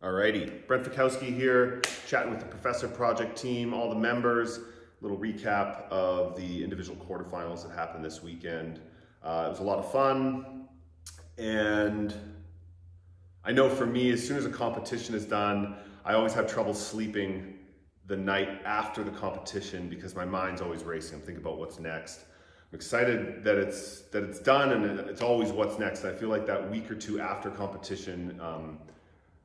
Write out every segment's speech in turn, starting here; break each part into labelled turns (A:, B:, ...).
A: Alrighty, Brent Fikowski here, chatting with the Professor Project team, all the members. Little recap of the individual quarterfinals that happened this weekend. It was a lot of fun, and I know for me, as soon as a competition is done, I always have trouble sleeping the night after the competition because my mind's always racing. I'm thinking about what's next. I'm excited that it's done, and it's always what's next. I feel like that week or two after competition,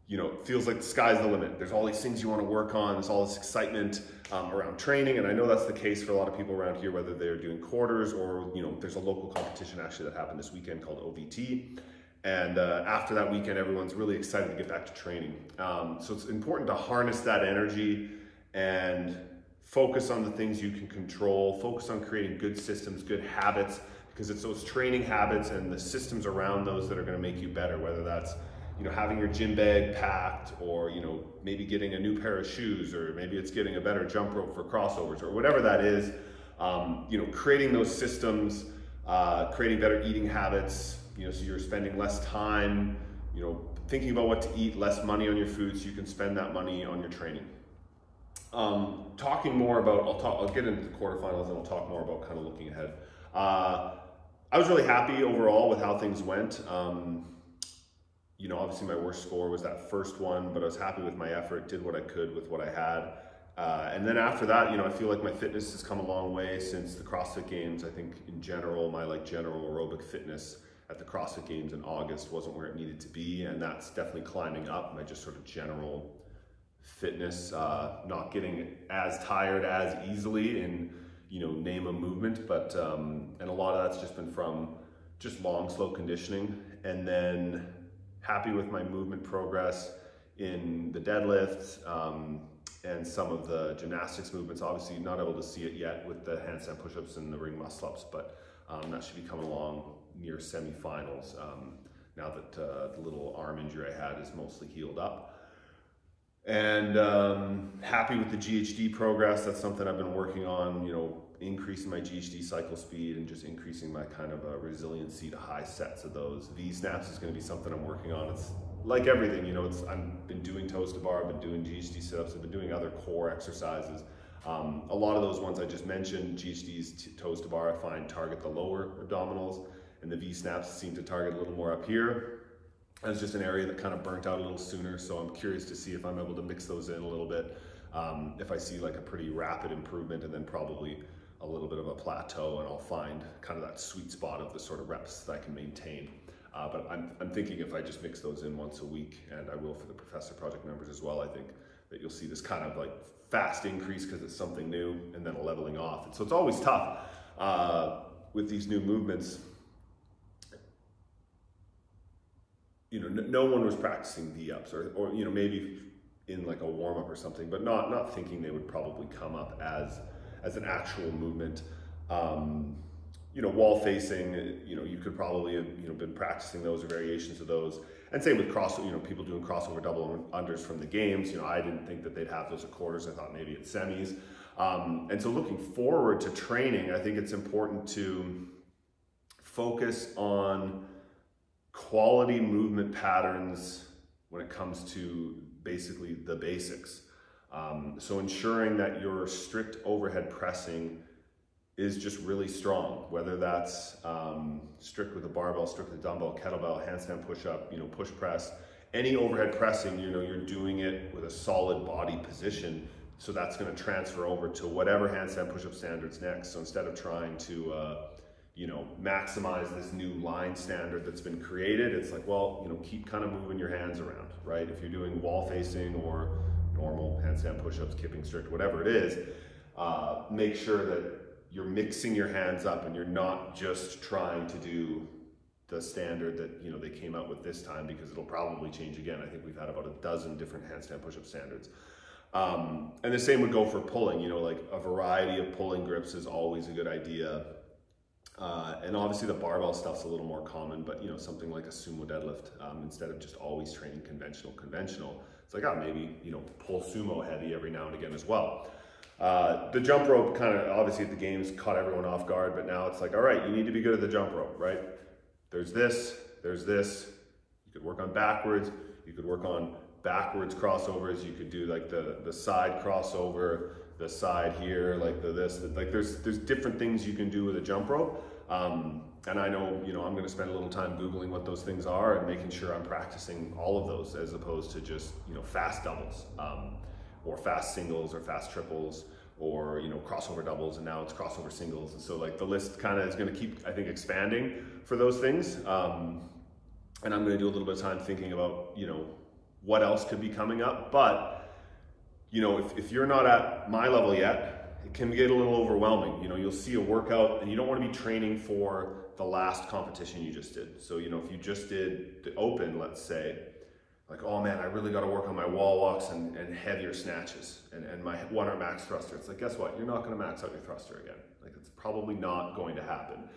A: it feels like the sky's the limit. There's all these things you want to work on. There's all this excitement around training, and I know that's the case for a lot of people around here, whether they're doing quarters or, there's a local competition actually that happened this weekend called OVT. And after that weekend, everyone's really excited to get back to training. So it's important to harness that energy and focus on the things you can control, focus on creating good systems, good habits, because it's those training habits and the systems around those that are going to make you better, whether that's having your gym bag packed, or maybe getting a new pair of shoes, or maybe it's getting a better jump rope for crossovers, or whatever that is. Creating those systems, creating better eating habits, so you're spending less time thinking about what to eat, less money on your food, so you can spend that money on your training. Talking more about, I'll get into the quarterfinals and I'll talk more about kind of looking ahead. I was really happy overall with how things went. Obviously my worst score was that first one, but I was happy with my effort, did what I could with what I had. And then after that, I feel like my fitness has come a long way since the CrossFit Games. I think in general, my general aerobic fitness at the CrossFit Games in August wasn't where it needed to be, and that's definitely climbing up. My just sort of general fitness, not getting as tired as easily in, name a movement, but, and a lot of that's just been from just long, slow conditioning. And then happy with my movement progress in the deadlifts and some of the gymnastics movements. Obviously not able to see it yet with the handstand push-ups and the ring muscle-ups, but that should be coming along near semifinals now that the little arm injury I had is mostly healed up. And happy with the GHD progress. That's something I've been working on, increasing my GHD cycle speed and just increasing my kind of resiliency to high sets of those. V-snaps is going to be something I'm working on. It's like everything, I've been doing toes to bar, I've been doing GHD sit-ups, I've been doing other core exercises. A lot of those ones I just mentioned, GHD's toes to bar, I find target the lower abdominals, and the V-snaps seem to target a little more up here. That's just an area that kind of burnt out a little sooner, so I'm curious to see if I'm able to mix those in a little bit. If I see like a pretty rapid improvement, and then probably a little bit of a plateau, and I'll find kind of that sweet spot of the sort of reps that I can maintain. But I'm thinking if I just mix those in once a week, and I will for the Professor Project members as well, I think that you'll see this kind of fast increase because it's something new, and then a leveling off. And so it's always tough with these new movements. No one was practicing V-ups or maybe in a warm-up or something, but not thinking they would probably come up as an actual movement. Wall facing, you could probably have, been practicing those or variations of those. And same with people doing crossover double unders from the games. I didn't think that they'd have those at quarters. I thought maybe at semis. And so looking forward to training, I think it's important to focus on quality movement patterns when it comes to basically the basics. So ensuring that your strict overhead pressing is just really strong, whether that's strict with a barbell, strict with a dumbbell, kettlebell, handstand push-up, push press, any overhead pressing, you're doing it with a solid body position. So that's going to transfer over to whatever handstand push-up standard's next. So instead of trying to maximize this new line standard that's been created, it's keep kind of moving your hands around, right? If you're doing wall facing or normal handstand push-ups, kipping strict, whatever it is, make sure that you're mixing your hands up and you're not just trying to do the standard that they came out with this time, because it'll probably change again. I think we've had about a dozen different handstand push-up standards. And the same would go for pulling, a variety of pulling grips is always a good idea. And obviously the barbell stuff's a little more common, but something like a sumo deadlift, instead of just always training conventional, it's maybe, pull sumo heavy every now and again as well. The jump rope kind of, obviously at the games, caught everyone off guard, but now it's all right, you need to be good at the jump rope, right? There's this, you could work on backwards, you could work on backwards crossovers. You could do like the side crossover, the side here, like like there's different things you can do with a jump rope. And I know, I'm going to spend a little time Googling what those things are and making sure I'm practicing all of those as opposed to just, fast doubles, or fast singles or fast triples, or, crossover doubles, and now it's crossover singles. And so like the list kind of is going to keep, I think, expanding for those things. And I'm going to do a little bit of time thinking about, what else could be coming up. But, if you're not at my level yet, it can get a little overwhelming. You'll see a workout and you don't want to be training for the last competition you just did. So, if you just did the open, let's say, like, oh man, I really got to work on my wall walks and heavier snatches and my one arm max thruster. It's like, guess what? You're not going to max out your thruster again. Like, it's probably not going to happen.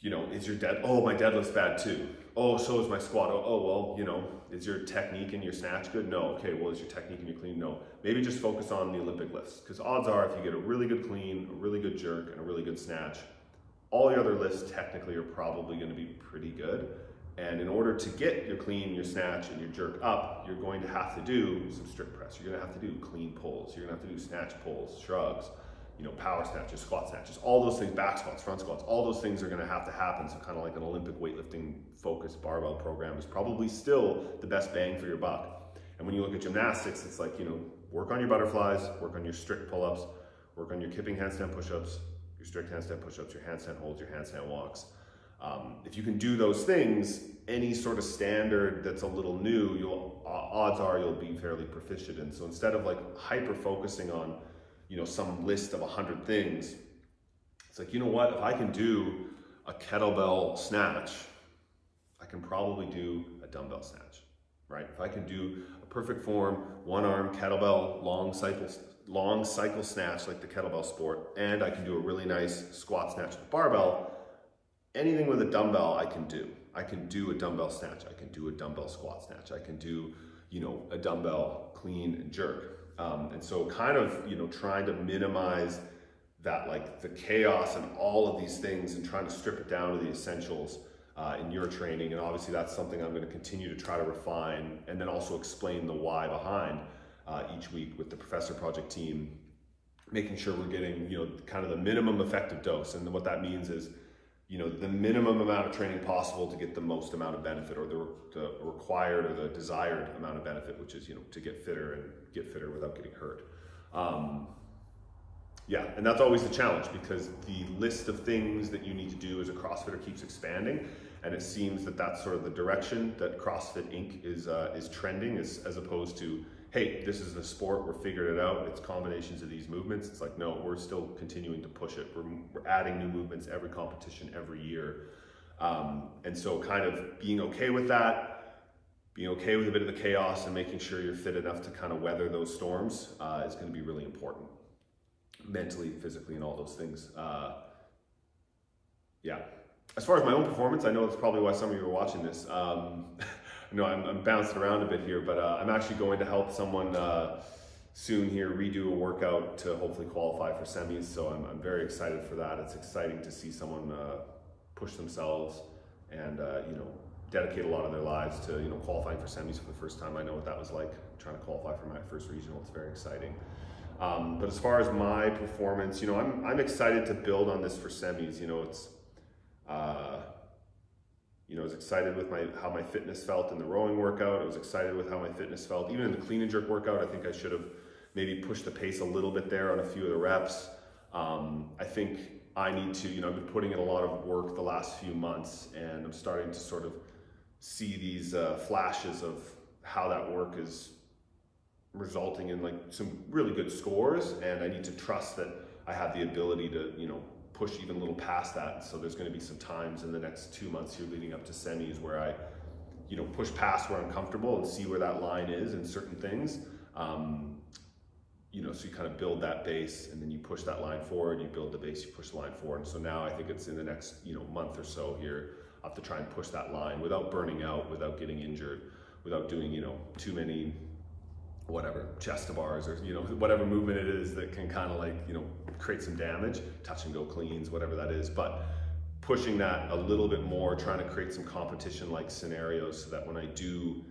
A: Is your my deadlift's bad too. Oh, so is my squat. Oh, well, is your technique and your snatch good? No. Okay, well, is your technique and your clean? No. Maybe just focus on the Olympic lifts, because odds are if you get a really good clean, a really good jerk, and a really good snatch, all your other lifts technically are probably going to be pretty good. And in order to get your clean, your snatch, and your jerk up, you're going to have to do some strict press. You're going to have to do clean pulls. You're going to have to do snatch pulls, shrugs, power snatches, squat snatches, all those things, back squats, front squats, all those things are going to have to happen. So kind of like an Olympic weightlifting focused barbell program is probably still the best bang for your buck. And when you look at gymnastics, it's like, work on your butterflies, work on your strict pull-ups, work on your kipping handstand push-ups, your strict handstand push-ups, your handstand holds, your handstand walks. If you can do those things, any sort of standard that's a little new, odds are you'll be fairly proficient in. So instead of like hyper focusing on, some list of 100 things, it's like, what, if I can do a kettlebell snatch, I can probably do a dumbbell snatch, right? If I can do a perfect form, one arm kettlebell, long cycle snatch like the kettlebell sport, and I can do a really nice squat snatch with barbell, anything with a dumbbell I can do. I can do a dumbbell snatch, I can do a dumbbell squat snatch, I can do, a dumbbell clean and jerk. And so kind of, trying to minimize that, like the chaos and all of these things, and trying to strip it down to the essentials in your training. And obviously that's something I'm going to continue to try to refine, and then also explain the why behind each week with the Professor Project team, making sure we're getting, kind of the minimum effective dose. And what that means is, the minimum amount of training possible to get the most amount of benefit, or the required or the desired amount of benefit, which is, to get fitter and get fitter without getting hurt. Yeah, and that's always the challenge, because the list of things that you need to do as a CrossFitter keeps expanding, and it seems that that's sort of the direction that CrossFit Inc. is trending, as opposed to, hey, this is the sport, we're figured it out, it's combinations of these movements. It's like, no, we're still continuing to push it. We're adding new movements every competition, every year. And so kind of being okay with that, being okay with a bit of the chaos, and making sure you're fit enough to kind of weather those storms is going to be really important, mentally, physically, and all those things. Yeah. As far as my own performance, I know that's probably why some of you are watching this. No, I'm bouncing around a bit here, but I'm actually going to help someone soon here redo a workout to hopefully qualify for semis. So I'm very excited for that. It's exciting to see someone push themselves and dedicate a lot of their lives to qualifying for semis for the first time. I know what that was like, trying to qualify for my first regional. It's very exciting. But as far as my performance, I'm excited to build on this for semis. I was excited with how my fitness felt in the rowing workout. I was excited with how my fitness felt. Even in the clean and jerk workout, I think I should have maybe pushed the pace a little bit there on a few of the reps. I think I need to, I've been putting in a lot of work the last few months, and I'm starting to sort of see these flashes of how that work is resulting in like some really good scores. And I need to trust that I have the ability to, push even a little past that. So there's going to be some times in the next 2 months here leading up to semis where I, push past where I'm comfortable and see where that line is in certain things. So you kind of build that base, and then you push that line forward, you build the base, you push the line forward. And so now I think it's in the next, month or so here, I have to try and push that line without burning out, without getting injured, without doing, too many, whatever, chest to bars, or, whatever movement it is that can kind of like, create some damage, touch and go cleans, whatever that is. But pushing that a little bit more, trying to create some competition like scenarios so that when I do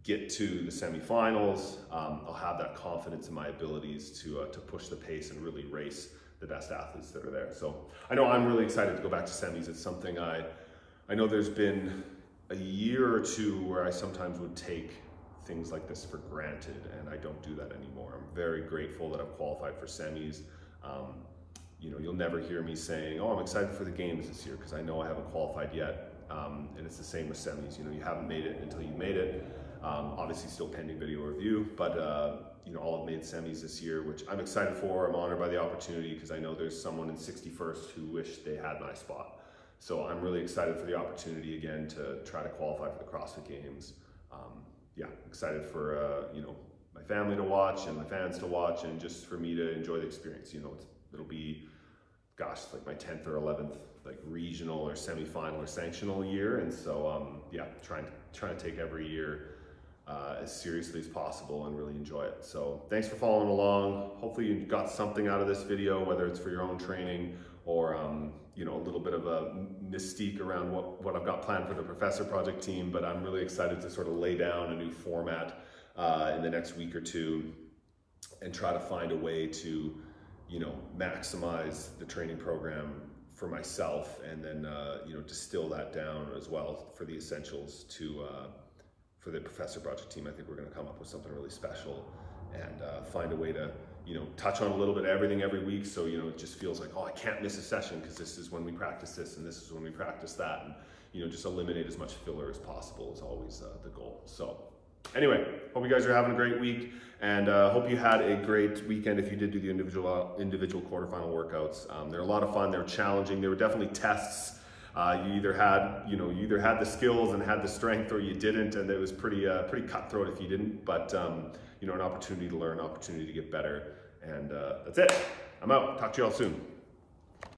A: get to the semifinals, I'll have that confidence in my abilities to push the pace and really race the best athletes that are there. So I know I'm really excited to go back to semis. It's something I know there's been a year or two where I sometimes would take things like this for granted, and I don't do that anymore. I'm very grateful that I've qualified for semis. You know, you'll never hear me saying, oh, I'm excited for the games this year, because I know I haven't qualified yet. And it's the same with semis. You know, you haven't made it until you made it. Obviously still pending video review, but you know, all have made semis this year, which I'm excited for. I'm honored by the opportunity, because I know there's someone in 61st who wish they had my spot. So I'm really excited for the opportunity again to try to qualify for the CrossFit Games. Yeah, excited for you know, my family to watch and my fans to watch, and just for me to enjoy the experience. You know, it'll be, gosh, like my 10th or 11th like regional or semifinal or sanctional year, and so yeah, trying to take every year as seriously as possible and really enjoy it. So thanks for following along. Hopefully you got something out of this video, whether it's for your own training or you know, a little bit of a mystique around what I've got planned for the Professor Project team. But I'm really excited to sort of lay down a new format in the next week or two and try to find a way to, you know, maximize the training program for myself, and then you know, distill that down as well for the essentials to for the Professor Project team. I think we're going to come up with something really special and find a way to, you know, touch on a little bit of everything every week, so you know, it just feels like, oh, I can't miss a session because this is when we practice this and this is when we practice that, and you know, just eliminate as much filler as possible is always the goal. So anyway, hope you guys are having a great week, and hope you had a great weekend if you did do the individual quarterfinal workouts. They're a lot of fun. They're challenging. They were definitely tests. You either had the skills and had the strength, or you didn't, and it was pretty cutthroat if you didn't. But you know, an opportunity to learn, opportunity to get better, and that's it. I'm out. Talk to you all soon.